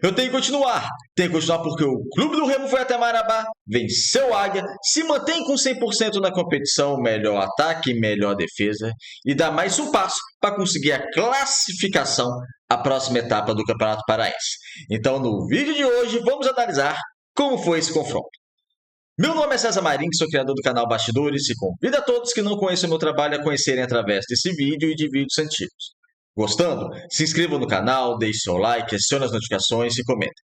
Eu tenho que continuar porque o Clube do Remo foi até Marabá, venceu o Águia, se mantém com 100% na competição, melhor ataque, melhor defesa, e dá mais um passo para conseguir a classificação à próxima etapa do Campeonato Paraense. Então, no vídeo de hoje, vamos analisar como foi esse confronto. Meu nome é César Marim, sou criador do canal Bastidores e convido a todos que não conhecem o meu trabalho a conhecerem através desse vídeo e de vídeos antigos. Gostando? Se inscrevam no canal, deixe seu like, acione as notificações e comentem.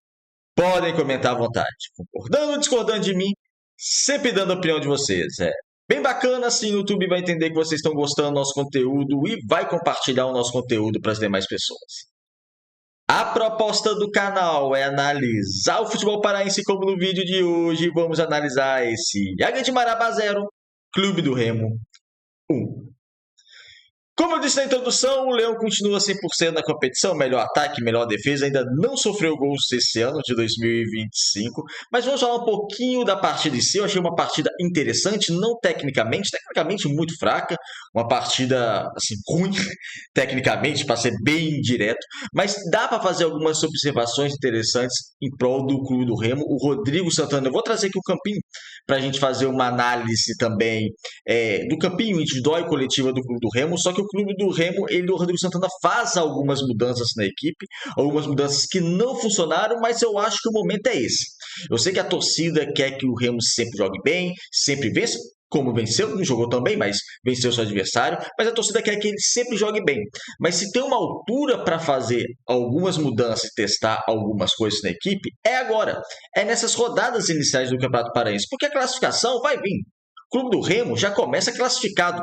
Podem comentar à vontade, concordando ou discordando de mim, sempre dando a opinião de vocês. É bem bacana, assim o YouTube vai entender que vocês estão gostando do nosso conteúdo e vai compartilhar o nosso conteúdo para as demais pessoas. A proposta do canal é analisar o futebol paraense, como no vídeo de hoje vamos analisar esse Águia de Marabá 0, Clube do Remo 1. Como eu disse na introdução, o Leão continua 100% na competição, melhor ataque, melhor defesa, ainda não sofreu gols esse ano de 2025, mas vamos falar um pouquinho da partida em si. Eu achei uma partida interessante, não tecnicamente muito fraca, uma partida assim ruim tecnicamente, para ser bem direto, mas dá para fazer algumas observações interessantes em prol do Clube do Remo. O Rodrigo Santana, eu vou trazer aqui o campinho para a gente fazer uma análise também do campinho individual e coletiva do Clube do Remo, só que o Clube do Remo, o Rodrigo Santana faz algumas mudanças na equipe, algumas mudanças que não funcionaram, mas eu acho que o momento é esse. Eu sei que a torcida quer que o Remo sempre jogue bem, sempre vença, como venceu, não jogou tão bem, mas venceu seu adversário, mas a torcida quer que ele sempre jogue bem. Mas se tem uma altura para fazer algumas mudanças e testar algumas coisas na equipe, é agora. É nessas rodadas iniciais do Campeonato Paraense, porque a classificação vai vir. O Clube do Remo já começa classificado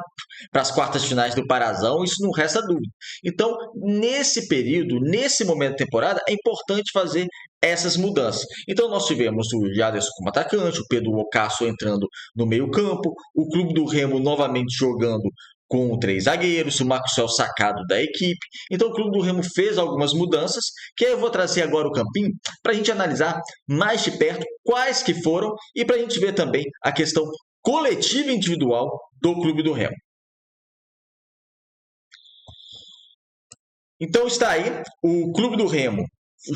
para as quartas finais do Parazão, isso não resta dúvida. Então, nesse período, nesse momento da temporada, é importante fazer essas mudanças. Então, nós tivemos o Jaderson como atacante, o Pedro Ocasso entrando no meio-campo, o Clube do Remo novamente jogando com 3 zagueiros, o Marcos Céu sacado da equipe. Então, o Clube do Remo fez algumas mudanças, que eu vou trazer agora o campinho para a gente analisar mais de perto quais que foram e para a gente ver também a questão coletiva e individual do Clube do Remo. Então está aí, o Clube do Remo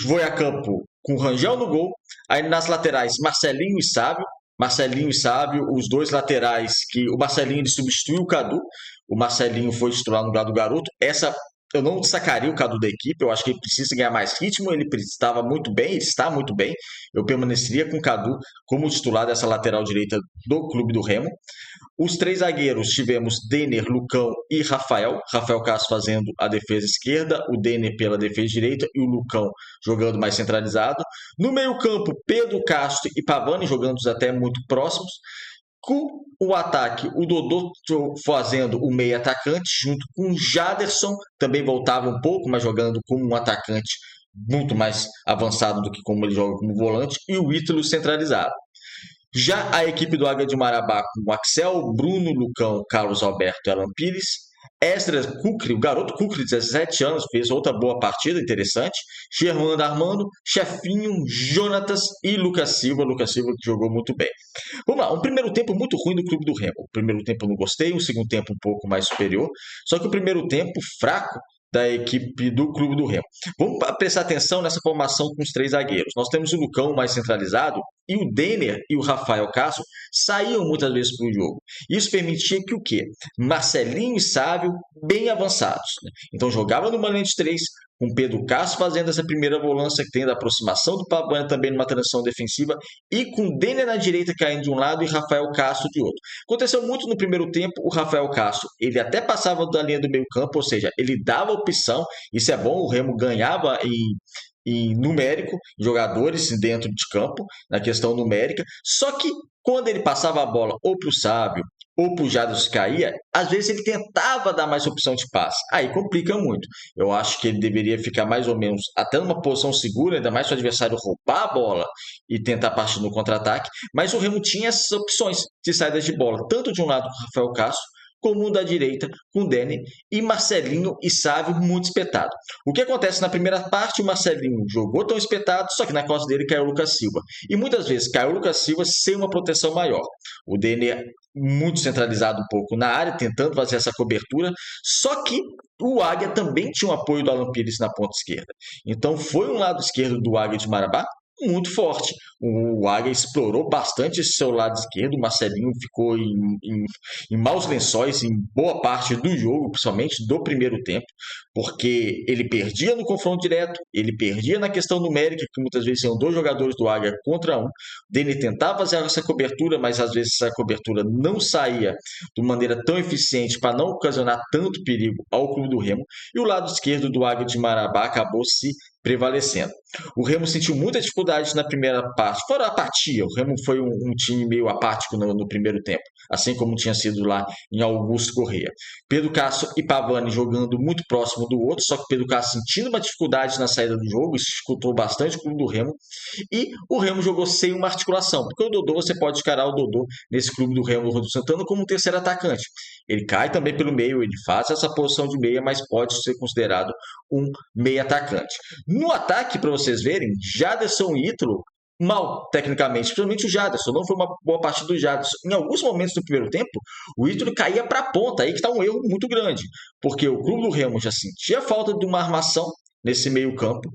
foi a campo com o Rangel no gol, aí nas laterais Marcelinho e Sávio. Marcelinho e Sávio, os dois laterais que o Marcelinho ele substituiu o Cadu, o Marcelinho foi titular no lugar do garoto. Essa eu não destacaria o Cadu da equipe, eu acho que ele precisa ganhar mais ritmo, ele estava muito bem, ele está muito bem. Eu permaneceria com o Cadu como titular dessa lateral direita do Clube do Remo. Os 3 zagueiros tivemos Denner, Lucão e Rafael. Rafael Castro fazendo a defesa esquerda, o Denner pela defesa direita e o Lucão jogando mais centralizado. No meio-campo, Pedro Castro e Pavani jogando até muito próximos. Com o ataque, o Dodô fazendo o meio atacante, junto com o Jaderson, também voltava um pouco, mas jogando como um atacante muito mais avançado do que como ele joga como volante, e o Ítalo centralizado. Já a equipe do Águia de Marabá com o Axel, Bruno, Lucão, Carlos Alberto e Alan Pires. Esdras Kukri, o garoto Kukri, 17 anos, fez outra boa partida, interessante. Germando Armando, Chefinho, Jonatas e Lucas Silva. Lucas Silva que jogou muito bem. Vamos lá, um primeiro tempo muito ruim do Clube do Remo. O primeiro tempo eu não gostei, o segundo tempo um pouco mais superior. Só que o primeiro tempo fraco da equipe do Clube do Remo. Vamos prestar atenção nessa formação com os 3 zagueiros. Nós temos o Lucão mais centralizado e o Denner e o Rafael Castro saíam muitas vezes para o jogo. Isso permitia que o quê? Marcelinho e Sávio bem avançados. Então jogava numa linha de 3, com Pedro Castro fazendo essa primeira volância, tendo a aproximação do Pavani também numa transição defensiva, e com Denner na direita caindo de um lado e Rafael Castro de outro. Aconteceu muito no primeiro tempo, o Rafael Castro, ele até passava da linha do meio campo, ou seja, ele dava opção, isso é bom, o Remo ganhava em numérico, jogadores dentro de campo, na questão numérica, só que quando ele passava a bola ou para o Sábio ou para o Jaderson caía, às vezes ele tentava dar mais opção de passe. Aí complica muito. Eu acho que ele deveria ficar mais ou menos até numa posição segura, ainda mais se o adversário roubar a bola e tentar partir no contra-ataque, mas o Remo tinha essas opções de saídas de bola, tanto de um lado com o Rafael Castro, como o da direita, com Denner e Marcelinho e Sávio muito espetado. O que acontece na primeira parte, o Marcelinho jogou tão espetado, só que na costa dele caiu o Lucas Silva. E muitas vezes caiu o Lucas Silva sem uma proteção maior. O Denner muito centralizado um pouco na área, tentando fazer essa cobertura, só que o Águia também tinha o apoio do Alan Pires na ponta esquerda. Então foi um lado esquerdo do Águia de Marabá muito forte. O Águia explorou bastante esse seu lado esquerdo, o Marcelinho ficou em maus lençóis em boa parte do jogo, principalmente do primeiro tempo, porque ele perdia no confronto direto, ele perdia na questão numérica, que muitas vezes são dois jogadores do Águia contra um. O Denner tentava fazer essa cobertura, mas às vezes essa cobertura não saía de maneira tão eficiente para não ocasionar tanto perigo ao clube do Remo, e o lado esquerdo do Águia de Marabá acabou se prevalecendo. O Remo sentiu muita dificuldade na primeira parte, fora a apatia. O Remo foi um time meio apático no primeiro tempo, assim como tinha sido lá em Augusto Corrêa. Pedro Castro e Pavani jogando muito próximo do outro, só que Pedro Castro sentindo uma dificuldade na saída do jogo, isso dificultou bastante o clube do Remo, e o Remo jogou sem uma articulação, porque o Dodô, você pode encarar o Dodô nesse clube do Remo, do Rodrigo Santana, como um terceiro atacante. Ele cai também pelo meio, ele faz essa posição de meia, mas pode ser considerado um meia atacante. No ataque, para vocês verem, Jaderson e Ítalo mal, tecnicamente, principalmente o Jaderson. Não foi uma boa partida do Jaderson. Em alguns momentos do primeiro tempo, o Ítalo caía para a ponta, aí que está um erro muito grande, porque o clube do Remo já sentia falta de uma armação nesse meio campo,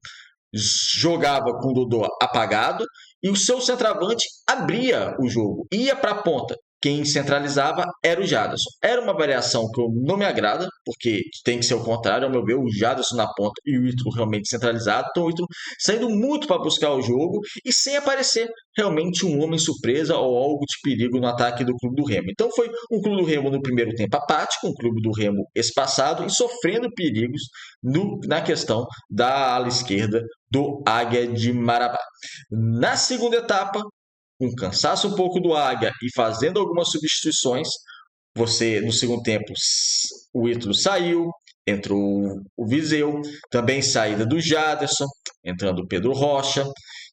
jogava com o Dodô apagado, e o seu centroavante abria o jogo, ia para a ponta. Quem centralizava era o Jaderson. Era uma variação que não me agrada, porque tem que ser o contrário, ao meu ver, o Jaderson na ponta e o Ítalo realmente centralizado. Então o Ítalo saindo muito para buscar o jogo e sem aparecer realmente um homem surpresa ou algo de perigo no ataque do clube do Remo. Então foi um clube do Remo no primeiro tempo apático, um clube do Remo espaçado e sofrendo perigos na questão da ala esquerda do Águia de Marabá. Na segunda etapa, com cansaço um pouco do Águia e fazendo algumas substituições, você no segundo tempo o Ítalo saiu, entrou o Viseu, também saída do Jaderson, entrando o Pedro Rocha.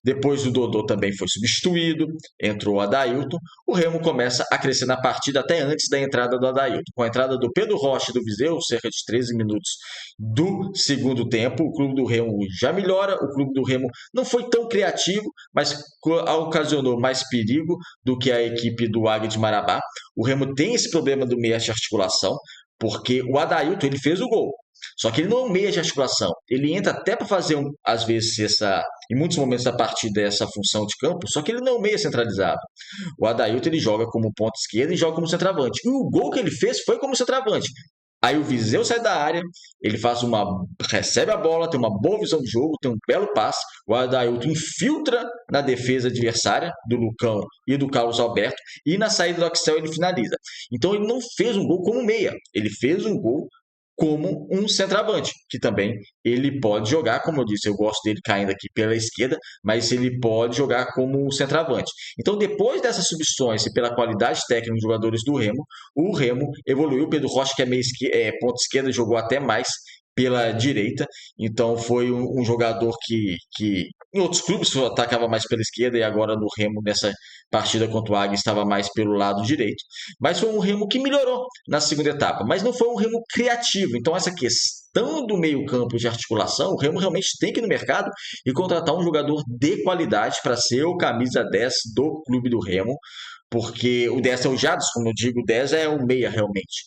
Depois o Dodô também foi substituído, entrou o Adailton. O Remo começa a crescer na partida até antes da entrada do Adailton. Com a entrada do Pedro Rocha e do Viseu, cerca de 13 minutos do segundo tempo, o clube do Remo já melhora. O clube do Remo não foi tão criativo, mas ocasionou mais perigo do que a equipe do Águia de Marabá. O Remo tem esse problema do meio de articulação, porque o Adailton ele fez o gol. Só que ele não é um meia de articulação. Ele entra até para fazer, às vezes, em muitos momentos da partida, essa função de campo, só que ele não é um meia centralizado. O Adailton ele joga como ponta esquerda e joga como centroavante. E o gol que ele fez foi como centroavante. Aí o Viseu sai da área, ele recebe a bola, tem uma boa visão de jogo, tem um belo passe. O Adailton infiltra na defesa adversária do Lucão e do Carlos Alberto, e na saída do Axel ele finaliza. Então ele não fez um gol como meia, ele fez um gol como um centroavante, que também ele pode jogar, como eu disse, eu gosto dele caindo aqui pela esquerda, mas ele pode jogar como um centroavante. Então, depois dessas substituições e pela qualidade técnica dos jogadores do Remo, o Remo evoluiu. O Pedro Rocha, que é ponta esquerda, jogou até mais pela direita, então foi um jogador que em outros clubes atacava mais pela esquerda, e agora no Remo, nessa partida contra o Águia, estava mais pelo lado direito, mas foi um Remo que melhorou na segunda etapa, mas não foi um Remo criativo. Então essa questão do meio campo de articulação, o Remo realmente tem que ir no mercado e contratar um jogador de qualidade para ser o camisa 10 do clube do Remo, porque o 10 é o Jadson, como eu digo, o 10 é o meia realmente,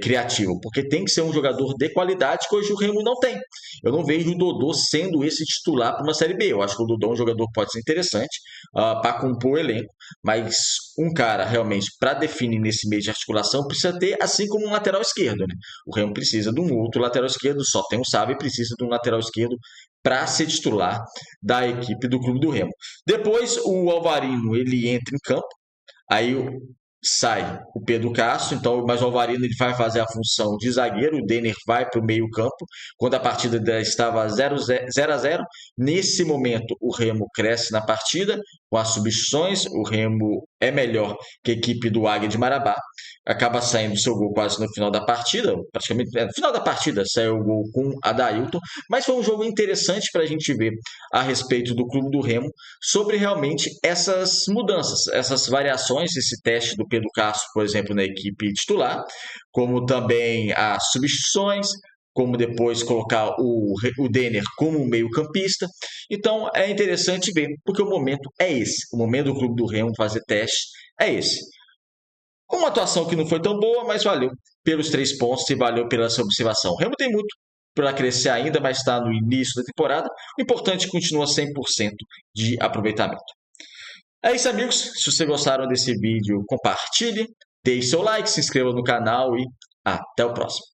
criativo, porque tem que ser um jogador de qualidade que hoje o Remo não tem. Eu não vejo o Dodô sendo esse titular para uma Série B. Eu acho que o Dodô é um jogador que pode ser interessante para compor o elenco, mas um cara realmente para definir nesse meio de articulação precisa ter, assim como um lateral esquerdo, né? O Remo precisa de um outro lateral esquerdo, só tem o Sávio e precisa de um lateral esquerdo para ser titular da equipe do clube do Remo. Depois o Alvarino ele entra em campo, aí sai o Pedro Castro, mas o Alvarino ele vai fazer a função de zagueiro, o Denner vai para o meio campo, quando a partida estava 0 a 0. Nesse momento o Remo cresce na partida, com as substituições, o Remo é melhor que a equipe do Águia de Marabá. Acaba saindo seu gol quase no final da partida, praticamente no final da partida saiu o gol com Adailton, mas foi um jogo interessante para a gente ver a respeito do Clube do Remo sobre realmente essas mudanças, essas variações, esse teste do Pedro Castro, por exemplo, na equipe titular, como também as substituições, como depois colocar o Denner como meio-campista. Então é interessante ver, porque o momento é esse. O momento do Clube do Remo fazer teste é esse. Uma atuação que não foi tão boa, mas valeu pelos 3 pontos e valeu pela sua observação. O Remo tem muito para crescer ainda, mas está no início da temporada. O importante continua 100% de aproveitamento. É isso, amigos. Se vocês gostaram desse vídeo, compartilhe, deixe seu like, se inscreva no canal e até o próximo.